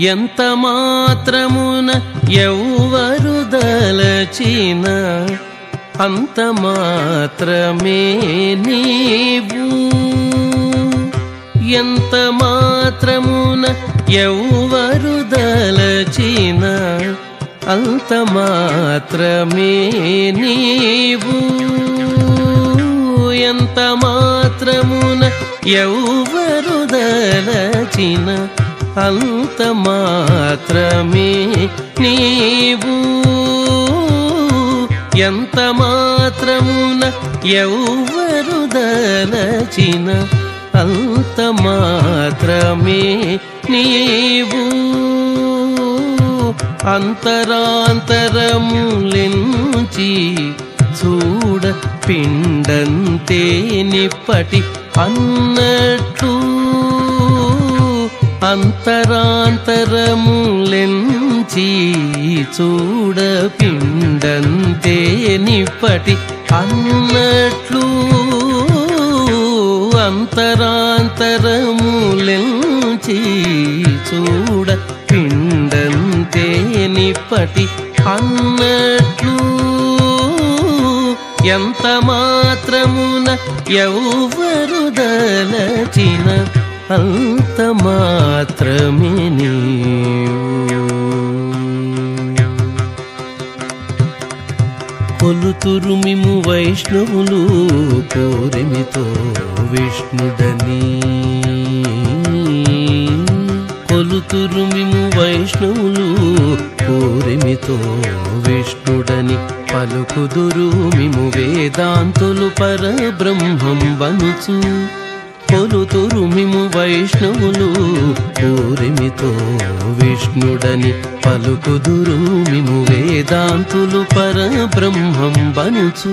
ఎంత మాత్రమున ఎవ్వరు దలచిన అంత మాత్రమే నీవు. ఎంత మాత్రమున ఎవ్వరు దలచిన అంత మాత్రమే నీవు. ఎంత మాత్రమున ఎవ్వరు దలచిన అంత మాత్రమే నీవు. ఎంత మాత్రమున ఎవ్వరు దలచిన అంత మాత్రమే నీవు. అంతరాంతరములెంచి చూడ పిండంతే నిప్పటి అన్నట్లు. అంతరాంతరములెంచి చూడ పిండంతే నిప్పటి అన్నట్లు. అంతరాంతరములెంచి చూడ పిండంతే నిప్పటి అన్నట్లు. ఎంత మాత్రమున ఎవ్వరు దలచిన అంత మాత్రమే నీవు. కొలుతురు మిము వైష్ణవులు కోరిమితో విష్ణుడని. కొలుతురు మిము వైష్ణవులు కోరిమితో విష్ణుడని. పలుకుదురు మిము వేదాంతులు పరబ్రహ్మం వనుచు. కొలుతురు మిము వైష్ణవులు కోరిమితో విష్ణుడని. పలుకుదురు మిము వేదాంతులు పరబ్రహ్మం వనుచు.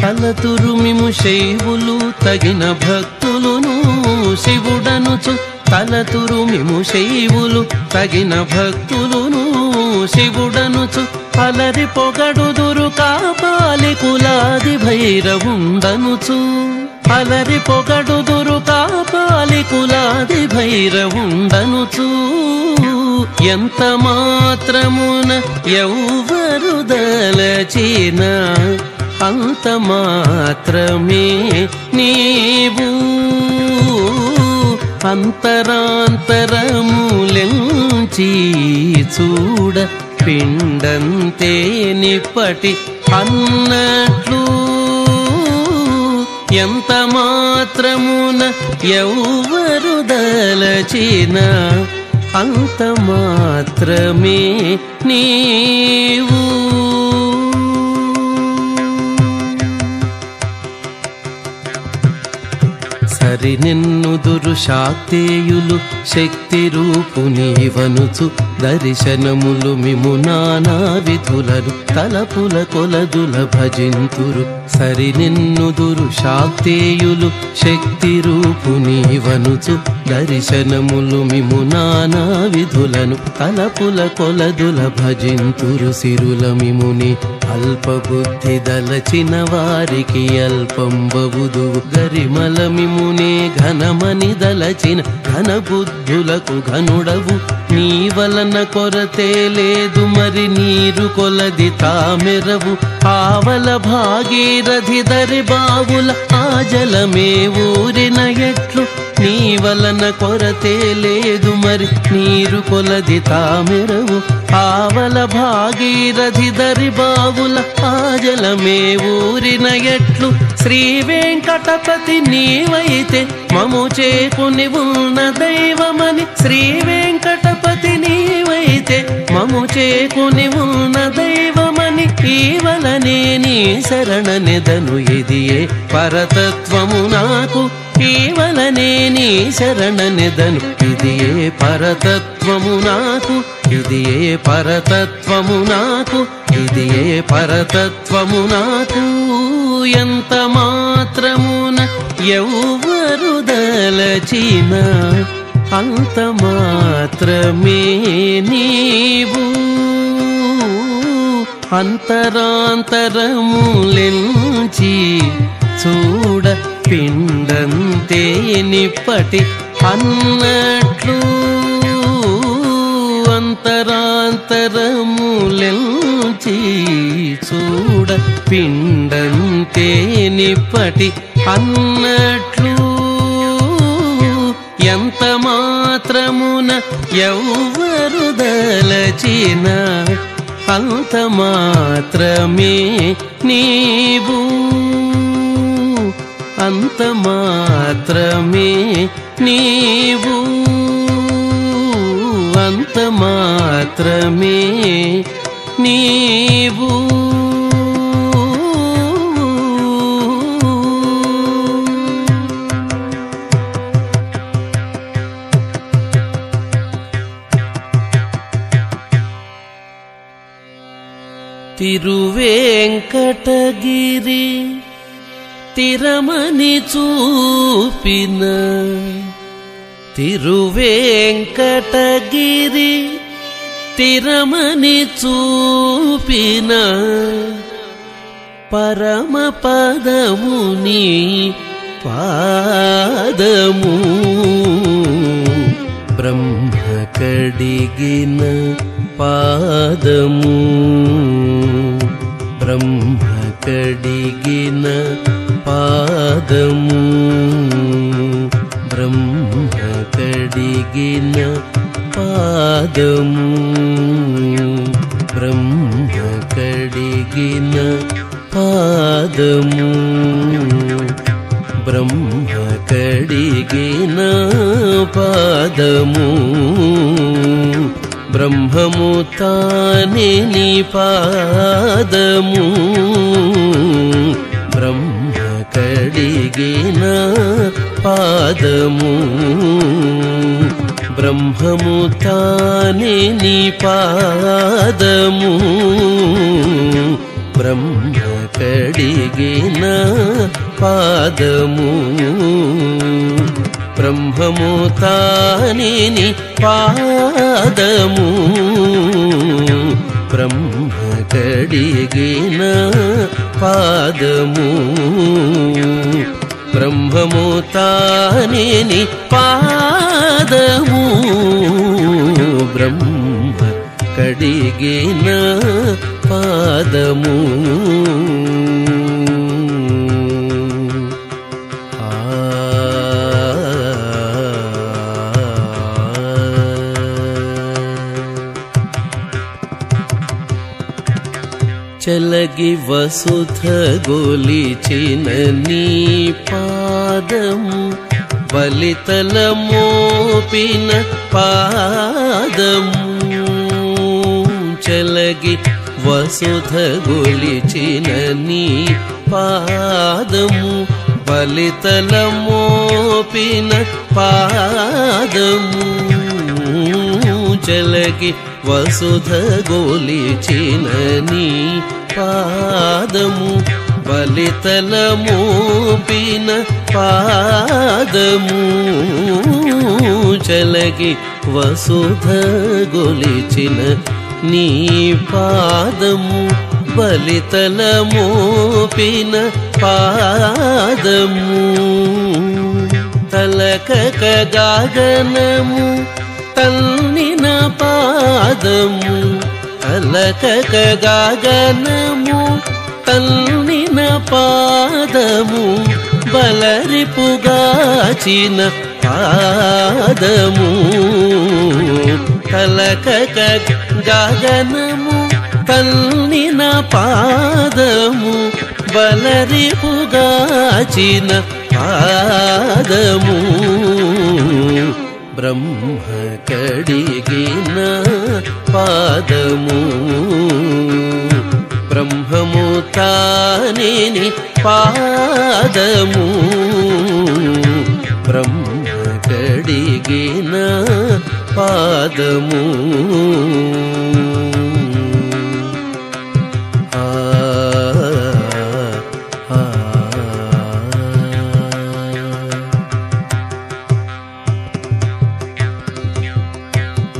తలతురు మిము శైవులు తగిన భక్తులును శివుడనుచు. తలతురు మిము శైవులు తగిన భక్తులును శివుడనుచు. అలరి పొగడుదురు కాపాలి కులాది భైరవుండనుచు. అలరి పొగడుదురు కాపాలి కులాది భైరవుండనుచు. ఎంత మాత్రమున ఎవ్వరు దలచిన అంత మాత్రమే నీవు. అంతరాంతరములెంచి చూడ పిండంతే నిప్పటి అన్నట్లు. ఎంత మాత్రమున ఎవ్వరు దలచిన అంత మాత్రమే నీవు. సరి నిన్నుదురు శాక్తేయులు శక్తి రూపునీవనుచు. దర్శనములు మిము నానా విధులను తలపుల కొలదుల భజింతురు. సరి నిన్నుదురు శాక్తేయులు శక్తి రూపునీవనుచు. దర్శనములు మిము నానా విధులను తలపుల కొలదుల భజింతురు. సిరుల మిముని అల్పబుద్ధి దలచిన వారికి అల్పంబవుదు. గరిమల మిమునే ఘనమని దలచిన ఘనబుద్ధులకు ఘనుడవు. నీ వలన కొరతే లేదు మరి నీరు కొలది తామెరవు. ఆవల భాగీరథి దరి బావుల ఆ జలమే ఊరిన ఎట్లు. నీ వలన కొరతే లేదు మరి నీరు కొలది తామెరవు. ఆవల భాగీరథి దరి బావుల ఆ జలమే ఊరిన ఎట్లు. శ్రీ వెంకటపతి నీవైతే మము చేకుని ఉన్న దైవమని. శ్రీ వెంకటపతి నీవైతే మము చేకుని ఉన్న దైవమని. ఈవలనే నీ శరణనెదను ఇదియే పరతత్వము నాకు. ఈవలనే నీ శరణనెదను ఇదియే పరతత్వము నాకు. ఇదియే పరతత్వము నాకు. ఇదియే పరతత్వము నాకు. ఎంత మాత్రమున ఎవ్వరు దలచిన అంత మాత్రమే నీవు. అంతరాంతరములెంచి చూడ పిండంతే నిప్పటి అన్నట్లు. అంతరములెంచి చూడ పిండంతే నిప్పటి అన్నట్లు ఎంత మాత్రమున ఎవ్వరు దలచిన అంత మాత్రమే నీవు అంత మాత్రమే నీవు అంత మాత్రమే నీవు తిరువేంకటగిరి తిరమని చూపిన తిరువేంకటగిరి తిరమని చూపిన పరమ పదముని పాదము బ్రహ్మ కడిగిన పాదము బ్రహ్మ కడిగిన పాదము బ్రహ్మ కడిగిన పాదము బ్రహ్మ కడిగిన పాదము బ్రహ్మ కడిగిన పాదము బ్రహ్మము తానే నీ పాదము బ్రహ్మ కడిగిన పాదము బ్రహ్మము తానే నీ పాదము బ్రహ్మ కడిగిన పాదము బ్రహ్మము తానే నీ పాదము బ్రహ్మ కడిగిన పాదము బ్రహ్మము తానే నీ పాదము బ్రహ్మ కడిగిన పాదము చలగి వసుధ గొలిచిన నీ పాదము బలితల మోపిన పాదము చలగి వసుధ గొలిచిన నీ పాదము బలితల మోపిన పాదము చలగి వసుధ గొలిచిన నీ పాదము బలితల మోపిన పాదము చలగి వసుధ గొలిచిన నీ పాదము బలితల మోపిన పాదము తలకక గగనము తల్లిన పాదము తలకక గగనము తల్లిన పాదము బలరిపుగాచిన పాదము తలకక గగనము తల్లిన పాదము బలరిపుగాచిన పాదము బ్రహ్మ కడిగిన పాదము బ్రహ్మము తానే నీ పాదము బ్రహ్మ కడిగిన పాదము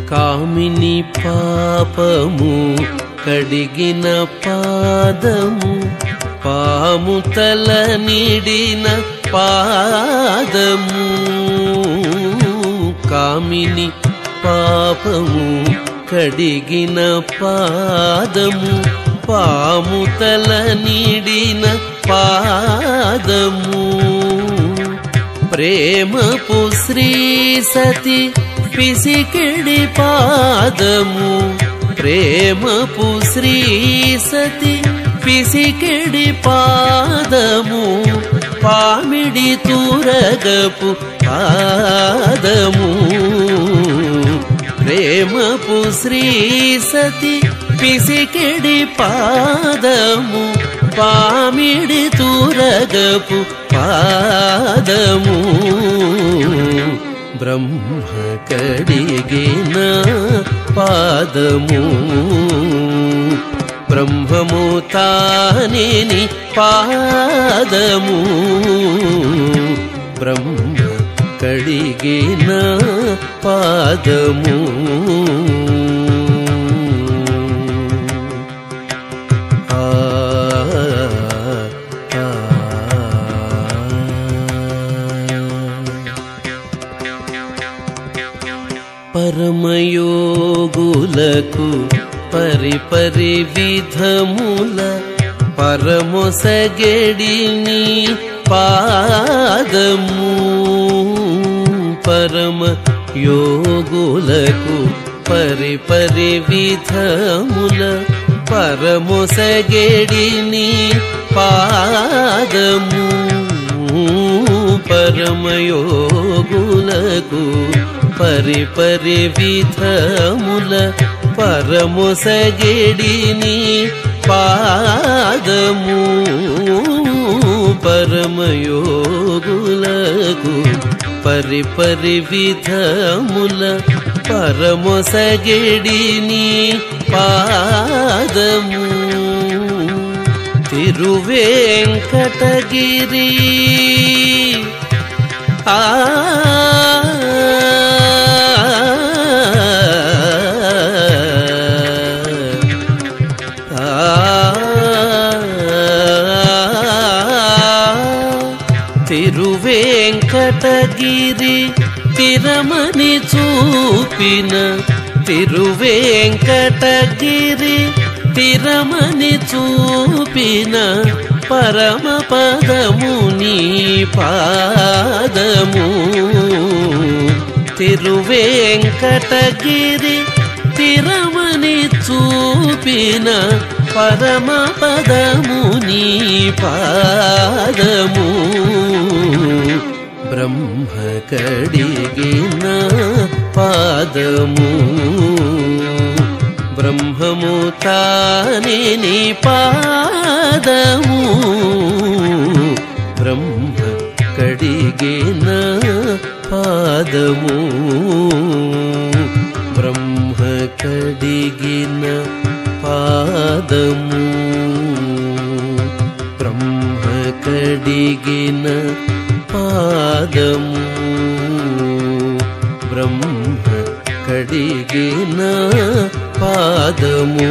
కామిని పాపము కడిగిన పాదము పాము తల నిడిన పాదము కామిని పాపము కడిగిన పాదము పాము తల నీడిన పాదము ప్రేమపు శ్రీ సతి పిసికెడి పాదము ప్రేమపు శ్రీ సతి పిసికెడి పాదము పామిడి తూరగపు పాదము ప్రేమపు శ్రీ సతి పిసికెడి పాదము పామిడి తూరగపు పాదము బ్రహ్మ కడిగిన పాదము బ్రహ్మము తానేని పాదము బ్రహ్మ కడిగిన పాదము పరమయోగులకు పరిపరి విధముల పరమొసగెడిని పాదము పరమ యోగులకు పరిపరి విధముల పరమొసగెడిని పాదము పరమయోగులకు పరిపరి విధముల పరమొసగెడిని పాదము పరమయోగులకు పరిపరి విధముల పరమొసగెడిని పాదము తిరువేంకటగిరి తిరువేంకటగిరి తిరమని చూపిన తిరువేంకటగిరి తిరమని చూపిన పరమ పదము నీ పాదము తిరువేంకటగిరి తిరమని చూపిన పరమ పదము నీ పాదము బ్రహ్మ కడిగిన పాదము బ్రహ్మము తానే నీ పాదము బ్రహ్మ కడిగిన పాదము బ్రహ్మ కడిగిన పాదము బ్రహ్మ కడిగిన పాదము బ్రహ్మ కడిగిన పాదము